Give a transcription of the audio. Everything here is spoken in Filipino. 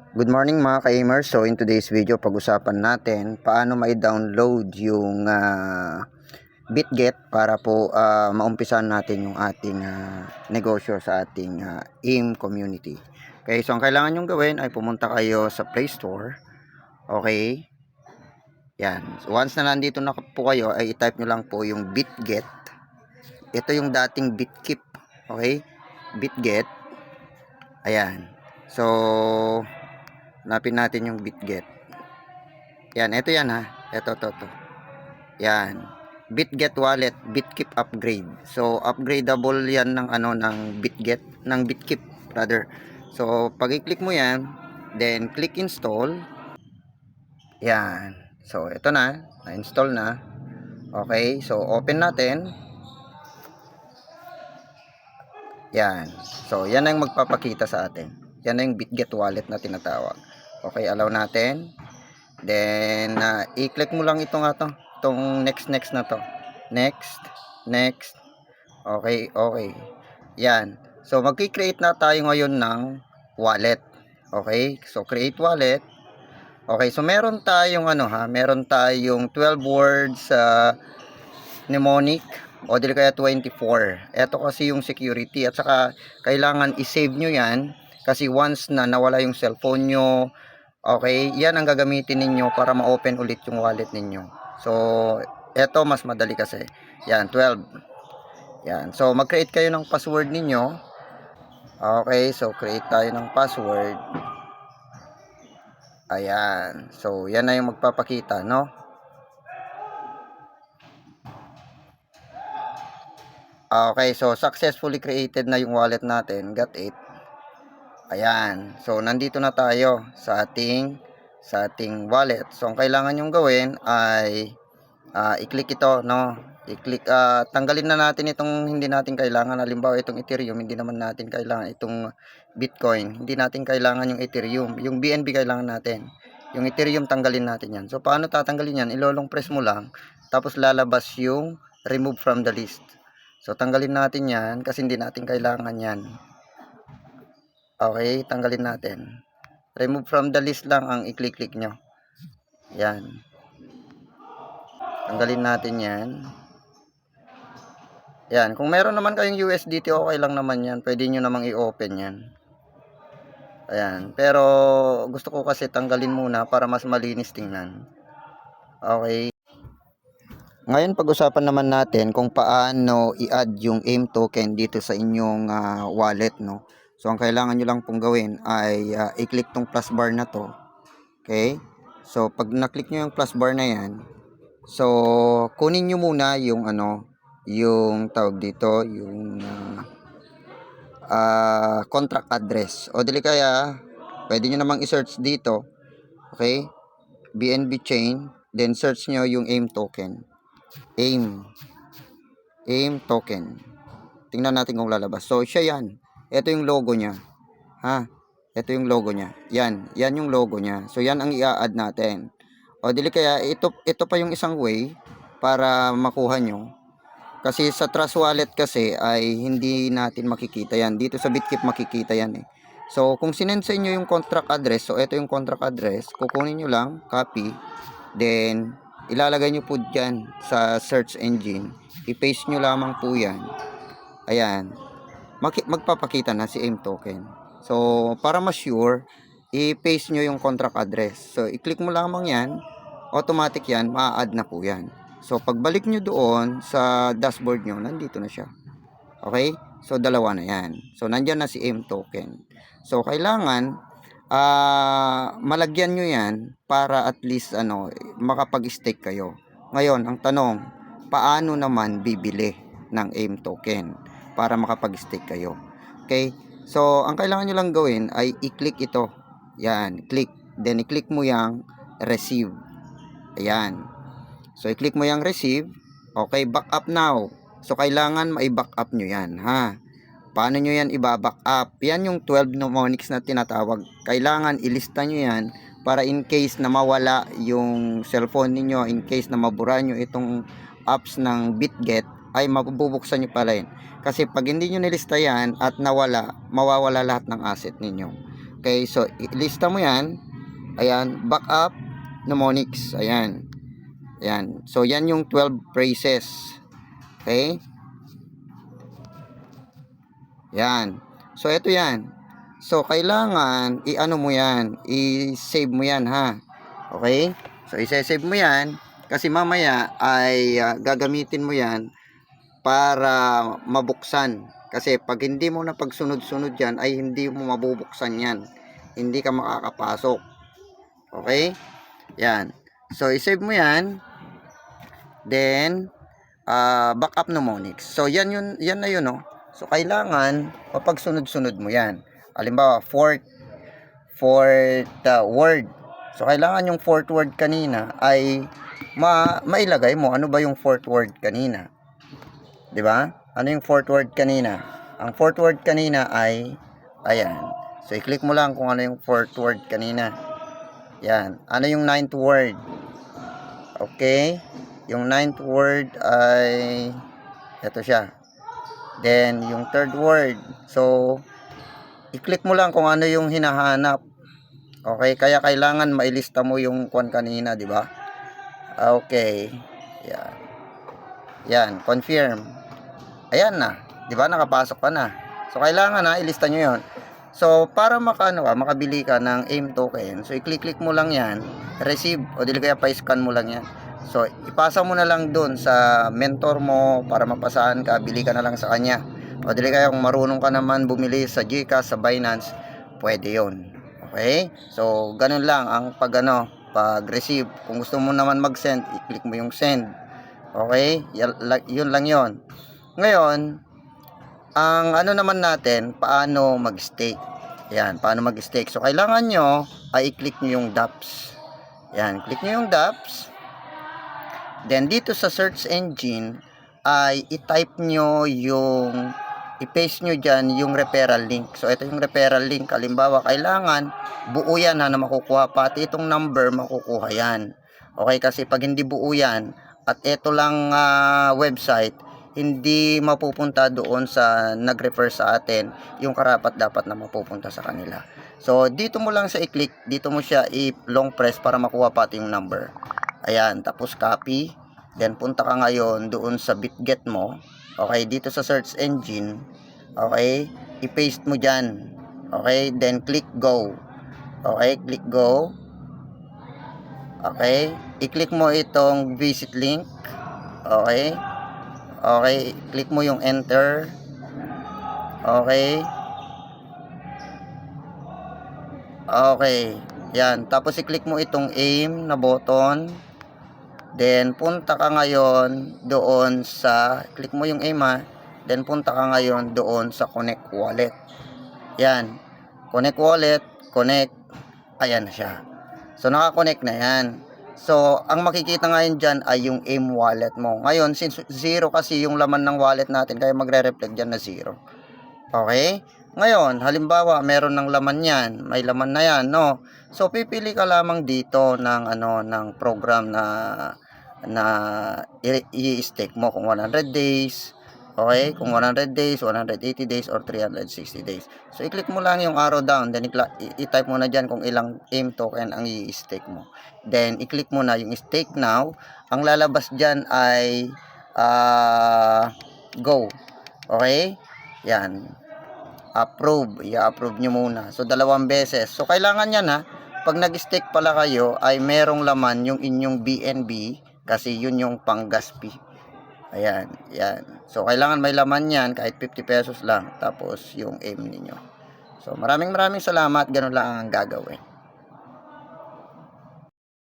Good morning mga ka-amers. So in today's video, pag-usapan natin paano ma-download yung BitGet para po maumpisan natin yung ating negosyo sa ating AIM community. Okay, so ang kailangan nyong gawin ay pumunta kayo sa Play Store. Okay, yan. So once na nandito na po kayo, ay i-type nyo lang po yung BitGet. Ito yung dating BitKeep. Okay, BitGet. Ayan. So hanapin natin yung BitGet. Yan, ito yan ha. Ito, to. Yan. BitGet wallet, BitKeep upgrade. So, upgradable yan ng ng BitGet, ng BitKeep rather. So, pag i-click mo yan, then click install. Yan. So, ito na, na-install na. Okay, so open natin. Yan. So, yan ang magpapakita sa atin. Yan na yung BitGet wallet na tinatawag. Okay, allow natin. Then, i-click mo lang itong next na to. Next. Okay. Yan. So, magki-create na tayo ngayon ng wallet. Okay? So, create wallet. Okay, so meron tayong meron tayong 12 words mnemonic o dili kaya 24. Ito kasi yung security at saka kailangan i-save nyo yan kasi once na nawala yung cellphone nyo, okay, yan ang gagamitin ninyo para ma-open ulit yung wallet ninyo. So, eto mas madali kasi. Yan, 12. Yan. So, mag-create kayo ng password ninyo. Okay, so create tayo ng password. Ayan. So, yan na yung magpapakita, no? Okay, so successfully created na yung wallet natin. Got it. Ayan. So, nandito na tayo sa ating wallet. So, ang kailangan nyong gawin ay i-click ito, no? I-click, tanggalin na natin itong hindi natin kailangan. Halimbawa, itong Ethereum, hindi naman natin kailangan. Itong Bitcoin, hindi natin kailangan yung Ethereum. Yung BNB kailangan natin. Yung Ethereum, tanggalin natin yan. So, paano tatanggalin yan? Ilolong press mo lang. Tapos, lalabas yung remove from the list. So, tanggalin natin yan kasi hindi natin kailangan yan. Okay, tanggalin natin. Remove from the list lang ang i-click nyo. Yan. Tanggalin natin yan. Yan. Kung meron naman kayong USDT, okay lang naman yan. Pwede nyo namang i-open yan. Ayan. Pero gusto ko kasi tanggalin muna para mas malinis tingnan. Okay. Ngayon pag-usapan naman natin kung paano i-add yung AIM token dito sa inyong wallet, no? So ang kailangan nyo lang pong gawin ay i-click tong plus bar na to. Okay? So pag na-click nyo yung plus bar na yan, so kunin nyo muna yung yung tawag dito, yung contract address. O dili kaya pwede nyo namang i-search dito. Okay? BNB chain, then search nyo yung AIM token. AIM token. Tingnan natin kung lalabas. So, siya yan. Ito yung logo niya. Ha? Ito yung logo niya. Yan. Yan yung logo niya. So, yan ang i-add natin. O, dili kaya, ito pa yung isang way para makuha nyo. Kasi sa Trust Wallet kasi ay hindi natin makikita yan. Dito sa BitKeep makikita yan eh. So, kung sinend sa inyo yung contract address, so ito yung contract address, kukunin nyo lang, copy, then ilalagay nyo po dyan sa search engine. I-paste nyo lamang po yan. Ayan. Magpapakita na si AIM token. So, para ma-sure, i-paste nyo yung contract address. So, i-click mo lamang yan. Automatic yan. Ma-add na po yan. So, pagbalik nyo doon sa dashboard nyo, nandito na siya. Okay? So, dalawa na yan. So, nandyan na si AIM token. So, kailangan malagyan nyo yan para at least makapag-stake kayo. Ngayon, ang tanong, paano naman bibili ng AIM token para makapag-stake kayo? Okay? So, ang kailangan nyo lang gawin ay i-click ito. Yan, click. Then, i-click mo yung receive. Ayan. So, i-click mo yung receive. Okay, back up now. So, kailangan ma-back up nyo yan, ha? Paano nyo yan i-back up? Yan yung 12 mnemonics na tinatawag. Kailangan ilista nyo yan para in case na mawala yung cellphone ninyo, in case na mabura nyo itong apps ng BitGet, ay mabubuksan nyo pala yun. Kasi pag hindi nyo nilista yan at nawala, mawawala lahat ng asset ninyo. Okay, so ilista mo yan. Ayan, backup mnemonics. Ayan. Ayan. So, yan yung 12 phrases. Okay? Yan. So, ito yan. So, kailangan i-ano mo yan. I-save mo yan, ha? Okay? So, i-save mo yan. Kasi mamaya ay gagamitin mo yan para mabuksan. Kasi pag hindi mo na pagsunod-sunod yan, ay hindi mo mabubuksan yan. Hindi ka makakapasok. Okay? Yan. So, i-save mo yan. Then, backup mnemonics. So, yan na yun, no? So, kailangan mapagsunod-sunod mo yan. Halimbawa, fourth word. So, kailangan yung fourth word kanina ay mailagay mo. Ano ba yung fourth word kanina? 'Di ba? Ano yung fourth word kanina? Ang fourth word kanina ay ayan. So, i-click mo lang kung ano yung fourth word kanina. Yan. Ano yung ninth word? Okay? Yung ninth word ay ito siya. Then, yung third word. So, i-click mo lang kung ano yung hinahanap. Okay? Kaya kailangan mailista mo yung kwan kanina, 'di ba? Okay. Yan. Yan. Confirm. Ayan na, 'di ba? Nakapasok ka na. So kailangan na ilista niyo 'yon. So para makabili ka ng AIM token, so i-click mo lang 'yan, receive o dili kaya pa-scan mo lang 'yan. So ipasa mo na lang doon sa mentor mo para mapasahan ka, bili ka na lang sa kanya. O dili kaya kung marunong ka naman bumili sa GCash, sa Binance, pwede 'yon. Okay? So ganun lang ang pag-receive. Kung gusto mo naman mag-send, i-click mo yung send. Okay? Yun lang 'yon. Ngayon, ang ano naman natin, paano mag-stake. Yan, paano mag-stake. So, kailangan nyo ay i-click nyo yung dApps. Yan, click nyo yung dApps. Then, dito sa search engine, ay i-type nyo yung, i-paste nyo dyan yung referral link. So, ito yung referral link. Halimbawa, kailangan buo yan na makukuha. Pati itong number, makukuha yan. Okay, kasi pag hindi buo yan, at ito lang website, hindi mapupunta doon sa nag-refer sa atin yung karapat dapat na mapupunta sa kanila. So, dito mo lang sa i-click, dito mo siya i-long press para makuha pati yung number. Ayan, tapos copy. Then, punta ka ngayon doon sa Bitget mo. Okay, dito sa search engine. Okay, i-paste mo dyan. Okay, then click go. Okay, click go. Okay, i-click mo itong visit link. Okay. Okay, click mo yung enter. Okay. Okay. Yan, tapos i-click mo itong AIM na button. Then punta ka ngayon doon sa click mo yung AIM then punta ka ngayon doon sa connect wallet. Yan. Connect wallet, connect. Ayan na siya. So naka-connect na yan. So, ang makikita ngayon dyan ay yung AIM wallet mo. Ngayon, since 0 kasi yung laman ng wallet natin, kaya magre-reflect dyan na 0. Okay? Ngayon, halimbawa, meron ng laman yan. May laman na yan, no? So, pipili ka lamang dito ng, ng program na i-stake mo kung 100 days. Okay? Kung 100 days, 180 days, or 360 days. So, i-click mo lang yung arrow down. Then, i-type mo na dyan kung ilang AIM token ang i-stake mo. Then, i-click mo na yung stake now. Ang lalabas dyan ay go. Okay? Yan. Approve. I-approve nyo muna. So, 2 beses. So, kailangan yan pag nag-stake pala kayo, ay merong laman yung inyong BNB kasi yun yung pang-gas fee. Ayan, yan. So, kailangan may laman yan kahit 50 pesos lang. Tapos, yung AIM ninyo. So, maraming salamat. Ganun lang ang gagawin.